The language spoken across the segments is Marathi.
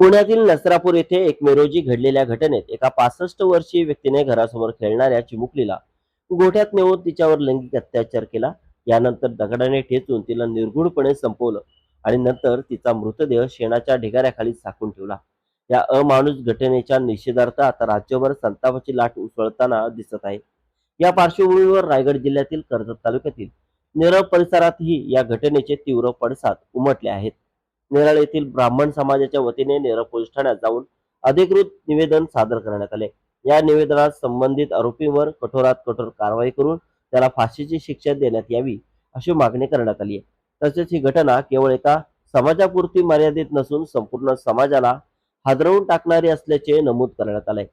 पुण्यातील नसरापूर येथे 1 मे रोजी घडलेल्या घटनेत एका 65 वर्षीय व्यक्तीने घरासमोर खेळणाऱ्या चिमुकलीला गोठ्यात नेऊन तिच्यावर लैंगिक अत्याचार केला. यानंतर दगडाने ठेचून तिला निर्घृणपणे संपवलं आणि नंतर तिचा मृतदेह शेणाच्या ढिगाऱ्याखाली झाकून ठेवला. या अमानुष घटनेच्या निषेधार्थ आता राज्यभर संतापाची लाट उसळताना दिसत आहे. या पार्श्वभूमीवर रायगड जिल्ह्यातील कर्जत तालुक्यातील नेरळ परिसरातही या घटनेचे तीव्र पडसाद उमटले आहेत. नेरळ येथील ब्राह्मण समाजाच्या वतीने नेरळ पोलीस ठाण्यात जाऊन अधिकृत निवेदन सादर करण्यात आले. या निवेदनात संबंधित आरोपींवर कठोरात कठोर कारवाई करून त्याला फाशीची शिक्षा देण्यात यावी अशी मागणी करण्यात आली आहे. तसेच ही घटना केवळ एका समाजापुरती मर्यादित नसून संपूर्ण समाजाला हादरवून टाकणारी असल्याचे नमूद करण्यात आले.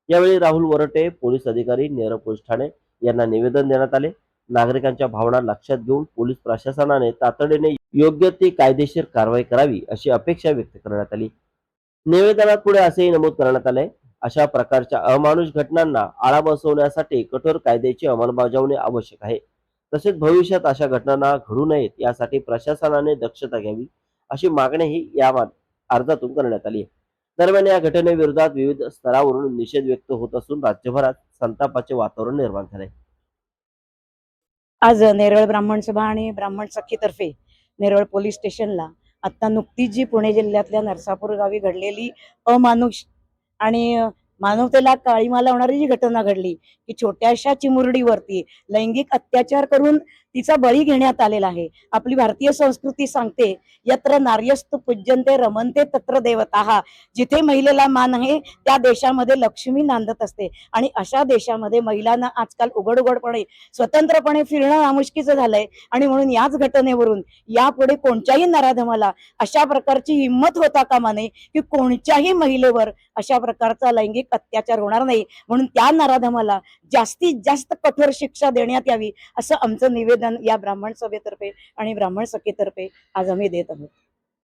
यावेळी राहुल वरटे पोलीस अधिकारी नेरळ पोलीस ठाणे यांना निवेदन देण्यात आले. नागरिकांच्या भावना लक्षात घेऊन पोलीस प्रशासनाने तातडीने योग्य ती कायदेशीर कारवाई करावी अशी अपेक्षा व्यक्त करण्यात आली. निवेदनात पुढे असेही नमूद करण्यात आले, अशा प्रकारच्या अमानुष घटनांना आळा बसवण्यासाठी कठोर कायद्याची अंमलबजावणी आवश्यक आहे. तसेच भविष्यात अशा घटना घडू नयेत यासाठी प्रशासनाने दक्षता घ्यावी अशी मागणीही या अर्जातून करण्यात आली आहे. दरम्यान या घटनेविरोधात विविध स्तरावरून निषेध व्यक्त होत असून राज्यभरात संतापाचे वातावरण निर्माण झाले. आज नेरळ ब्राह्मण सभा आणि ब्राह्मण सखीतर्फे नेरळ पोलीस स्टेशनला आता नुकतीच जी पुणे जिल्ह्यातल्या नरसापूर गावी घडलेली अमानुष आणि मानवतेला काळीमा लावणारी जी घटना घडली की छोट्याशा चिमुरडीवरती लैंगिक अत्याचार करून तिचा बळी घेण्यात आलेला आहे. आपली भारतीय संस्कृती सांगते, यत्र नार्यस्तु पूज्यन्ते रमन्ते तत्र देवताः. जिथे महिलेला मान आहे त्या देशामध्ये लक्ष्मी नांदत असते. आणि अशा देशामध्ये महिलांना आजकाल उघडपणे स्वतंत्रपणे फिरणं नामुष्कीचं झालंय. आणि म्हणून याच घटनेवरून यापुढे कोणत्याही नराधमाला अशा प्रकारची हिंमत होता कामा नये की कोणत्याही महिलेवर अशा प्रकारचा लैंगिक अत्याचार होणार नाही. म्हणून त्या नराधमाला जास्तीत जास्त कठोर शिक्षा देण्यात यावी असं आमचं निवेदन या ब्राह्मण सभेतर्फे आणि ब्राह्मण सखेतर्फे आज आम्ही देत आहोत.